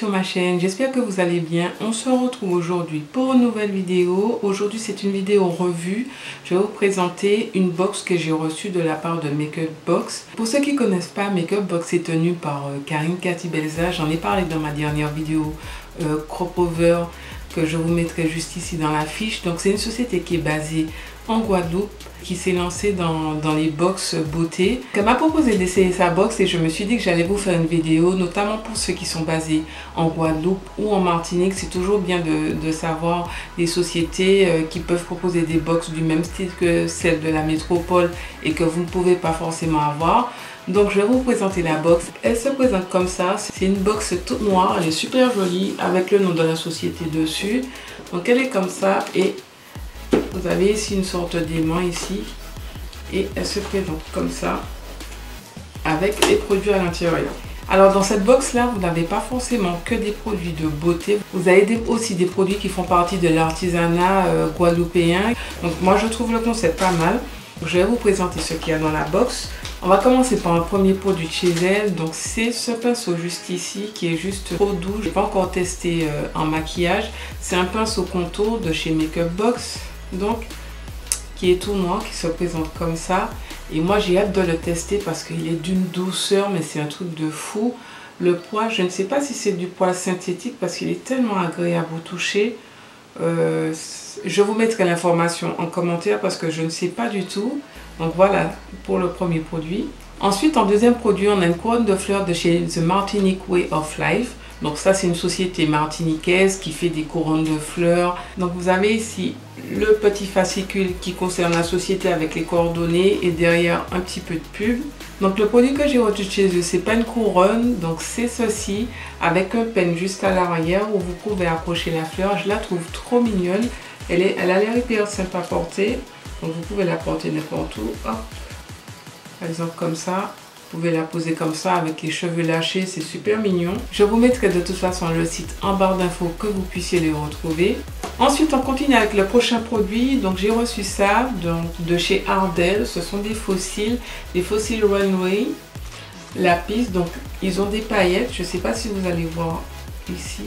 sur ma chaîne, j'espère que vous allez bien. On se retrouve aujourd'hui pour une nouvelle vidéo. Aujourd'hui c'est une vidéo revue. Je vais vous présenter une box que j'ai reçue de la part de Makeup Box. Pour ceux qui ne connaissent pas, Makeup Box est tenu par Karine Cathy Belza. J'en ai parlé dans ma dernière vidéo crop over que je vous mettrai juste ici dans la fiche. Donc c'est une société qui est basée en Guadeloupe, qui s'est lancée dans les box beauté. Elle m'a proposé d'essayer sa box et je me suis dit que j'allais vous faire une vidéo, notamment pour ceux qui sont basés en Guadeloupe ou en Martinique. C'est toujours bien de savoir les sociétés qui peuvent proposer des box du même style que celle de la métropole et que vous ne pouvez pas forcément avoir. Donc je vais vous présenter la box. Elle se présente comme ça. C'est une box toute noire, elle est super jolie avec le nom de la société dessus. Donc elle est comme ça et vous avez ici une sorte d'aimant ici et elle se présente comme ça avec les produits à l'intérieur. Alors dans cette box là, vous n'avez pas forcément que des produits de beauté, vous avez aussi des produits qui font partie de l'artisanat guadeloupéen. Donc moi je trouve le concept pas mal. Je vais vous présenter ce qu'il y a dans la box. On va commencer par un premier produit de chez elle. Donc c'est ce pinceau juste ici qui est juste trop doux. Je n'ai pas encore testé en maquillage. C'est un pinceau contour de chez Makeup Box. Donc qui est tout noir, qui se présente comme ça. Et moi j'ai hâte de le tester parce qu'il est d'une douceur, mais c'est un truc de fou. Le poil, je ne sais pas si c'est du poil synthétique parce qu'il est tellement agréable au toucher. Je vous mettrai l'information en commentaire parce que je ne sais pas du tout. Donc voilà pour le premier produit. Ensuite, en deuxième produit, on a une couronne de fleurs de chez The Martinique Way of Life. Donc ça, c'est une société martiniquaise qui fait des couronnes de fleurs. Donc vous avez ici le petit fascicule qui concerne la société avec les coordonnées et derrière un petit peu de pub. Donc le produit que j'ai reçu chez eux, c'est pas une couronne, donc c'est ceci avec un pen juste à l'arrière où vous pouvez accrocher la fleur. Je la trouve trop mignonne. Elle a l'air hyper sympa à porter. Donc vous pouvez la porter n'importe où. Hop. Par exemple comme ça. Vous pouvez la poser comme ça avec les cheveux lâchés, c'est super mignon. Je vous mettrai de toute façon le site en barre d'infos que vous puissiez les retrouver. Ensuite, on continue avec le prochain produit. Donc j'ai reçu ça de chez Ardell. Ce sont des fossiles Runway Lapis. Donc ils ont des paillettes. Je ne sais pas si vous allez voir ici.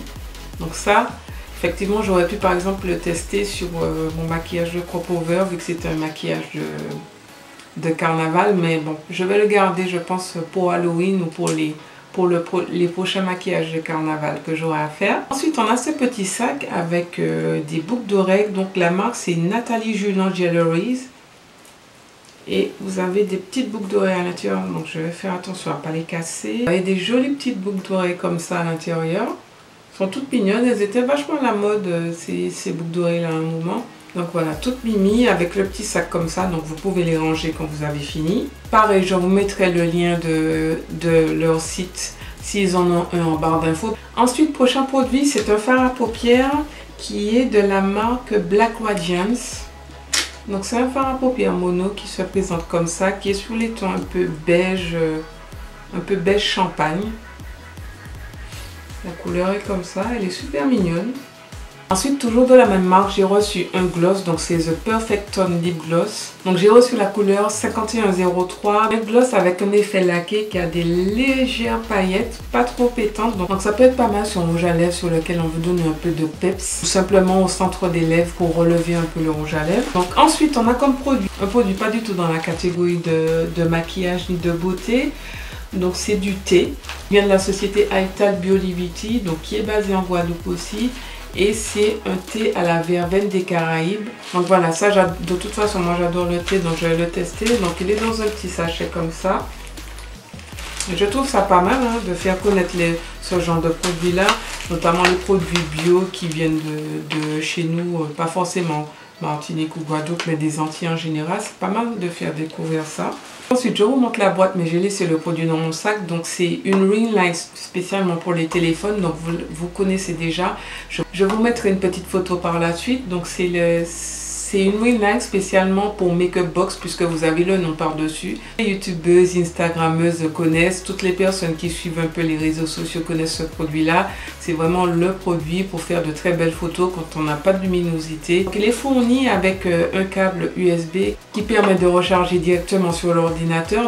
Donc ça, effectivement, j'aurais pu par exemple le tester sur mon maquillage de crop over vu que c'est un maquillage de carnaval, mais bon, je vais le garder, je pense, pour Halloween ou pour les prochains maquillages de carnaval que j'aurai à faire. Ensuite, on a ce petit sac avec des boucles d'oreilles. Donc la marque, c'est Nathalie Julien Jewelries. Et vous avez des petites boucles d'oreilles à l'intérieur, donc je vais faire attention à ne pas les casser. Vous avez des jolies petites boucles d'oreilles comme ça à l'intérieur. Elles sont toutes mignonnes, elles étaient vachement à la mode, ces boucles d'oreilles là à un moment. Donc voilà, toutes mimi avec le petit sac comme ça, donc vous pouvez les ranger quand vous avez fini. Pareil, je vous mettrai le lien de leur site s'ils en ont un en barre d'infos. Ensuite, prochain produit, c'est un fard à paupières qui est de la marque Black Radiance. Donc c'est un fard à paupières mono qui se présente comme ça, qui est sous les tons un peu beige champagne. La couleur est comme ça, elle est super mignonne. Ensuite, toujours de la même marque, j'ai reçu un gloss, donc c'est The Perfect Tone Lip Gloss. Donc j'ai reçu la couleur 5103, un gloss avec un effet laqué qui a des légères paillettes, pas trop pétantes. Donc ça peut être pas mal sur un rouge à lèvres sur lequel on veut donner un peu de peps, ou simplement au centre des lèvres pour relever un peu le rouge à lèvres. Donc ensuite, on a comme produit, un produit pas du tout dans la catégorie de maquillage ni de beauté. Donc c'est du thé, il vient de la société Aital Biolivity, donc qui est basée en Guadeloupe aussi. Et c'est un thé à la verveine des Caraïbes. Donc voilà, ça de toute façon moi j'adore le thé, donc je vais le tester. Donc il est dans un petit sachet comme ça. Et je trouve ça pas mal hein, de faire connaître ce genre de produits là, notamment les produits bio qui viennent de chez nous, pas forcément Martinique ou Guadeloupe, mais des Antilles en général. C'est pas mal de faire découvrir ça. Ensuite, je vous montre la boîte, mais j'ai laissé le produit dans mon sac. Donc, c'est une ring light spécialement pour les téléphones. Donc, vous connaissez déjà. Je vous mettrai une petite photo par la suite. Donc, c'est une ring light spécialement pour Makeup Box, puisque vous avez le nom par-dessus. Les youtubeuses, instagrammeuses connaissent. Toutes les personnes qui suivent un peu les réseaux sociaux connaissent ce produit-là. C'est vraiment le produit pour faire de très belles photos quand on n'a pas de luminosité. Donc, il est fourni avec un câble USB qui permet de recharger directement sur l'ordinateur.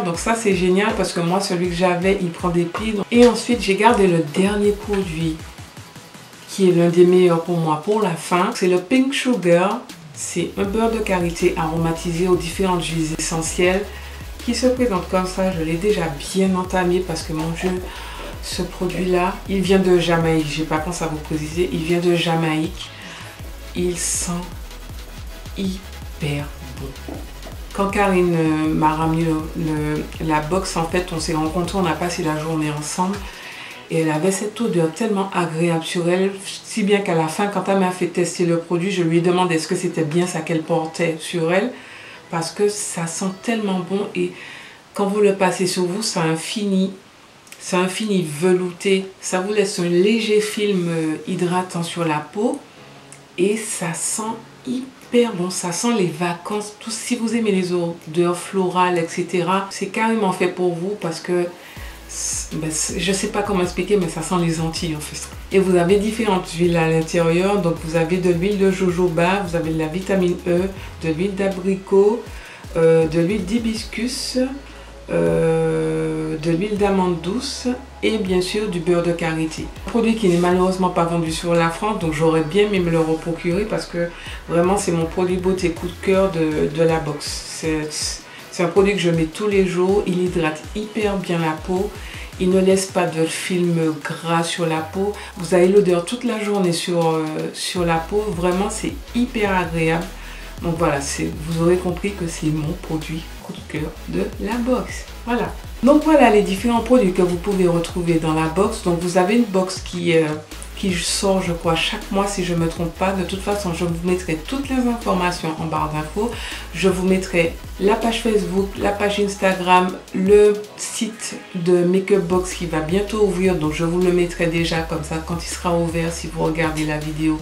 Donc ça c'est génial parce que moi celui que j'avais il prend des piles. Et ensuite j'ai gardé le dernier produit qui est l'un des meilleurs pour moi pour la fin. C'est le Pink Sugar. C'est un beurre de karité aromatisé aux différentes huiles essentielles qui se présente comme ça. Je l'ai déjà bien entamé parce que mon Dieu, ce produit-là, il vient de Jamaïque. J'ai pas pensé à vous préciser. Il vient de Jamaïque. Il sent hyper bon. Quand Karine m'a ramené la box, en fait, on s'est rencontrés, on a passé la journée ensemble. Et elle avait cette odeur tellement agréable sur elle, si bien qu'à la fin, quand elle m'a fait tester le produit, je lui ai demandé est-ce que c'était bien ça qu'elle portait sur elle. Parce que ça sent tellement bon et quand vous le passez sur vous, c'est un fini velouté. Ça vous laisse un léger film hydratant sur la peau et ça sent hyper bon. Ça sent les vacances. Tout, si vous aimez les odeurs florales, etc., c'est carrément fait pour vous parce que ben, je ne sais pas comment expliquer, mais ça sent les Antilles en fait. Et vous avez différentes huiles à l'intérieur. Donc vous avez de l'huile de jojoba, vous avez de la vitamine E, de l'huile d'abricot, de l'huile d'hibiscus, de l'huile d'amande douce et bien sûr du beurre de karité. Un produit qui n'est malheureusement pas vendu sur la France, donc j'aurais bien aimé me le reprocurer parce que vraiment c'est mon produit beauté coup de cœur de la box. C'est un produit que je mets tous les jours, il hydrate hyper bien la peau, il ne laisse pas de film gras sur la peau. Vous avez l'odeur toute la journée sur la peau, vraiment c'est hyper agréable. Donc voilà, vous aurez compris que c'est mon produit coup de cœur de la box. Voilà. Donc voilà les différents produits que vous pouvez retrouver dans la box. Donc vous avez une box qui sort je crois chaque mois si je ne me trompe pas. De toute façon je vous mettrai toutes les informations en barre d'infos. Je vous mettrai la page Facebook, la page Instagram, le site de Makeup Box qui va bientôt ouvrir. Donc je vous le mettrai déjà comme ça quand il sera ouvert. Si vous regardez la vidéo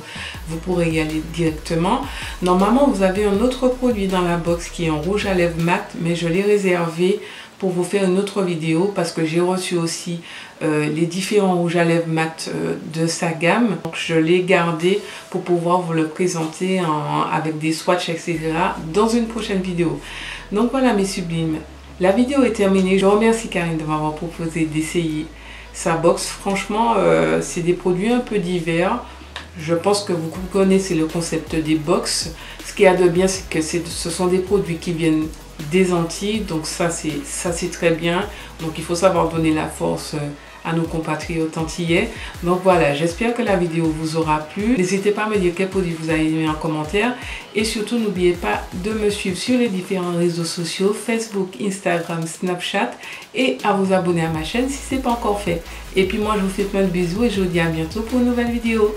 vous pourrez y aller directement. Normalement vous avez un autre produit dans la box qui est en rouge à lèvres mat, mais je l'ai réservé pour vous faire une autre vidéo parce que j'ai reçu aussi les différents rouges à lèvres mat de sa gamme. Donc je l'ai gardé pour pouvoir vous le présenter avec des swatchs etc. dans une prochaine vidéo. Donc voilà mes sublimes, la vidéo est terminée. Je remercie Karine de m'avoir proposé d'essayer sa box. Franchement c'est des produits un peu divers. Je pense que vous connaissez le concept des box. Ce qu'il y a de bien c'est que ce sont des produits qui viennent des Antilles, donc ça c'est très bien. Donc il faut savoir donner la force à nos compatriotes antillais. Donc voilà, j'espère que la vidéo vous aura plu. N'hésitez pas à me dire quel produit vous avez aimé en commentaire et surtout n'oubliez pas de me suivre sur les différents réseaux sociaux Facebook, Instagram, Snapchat et à vous abonner à ma chaîne si ce n'est pas encore fait. Et puis moi je vous fais plein de bisous et je vous dis à bientôt pour une nouvelle vidéo.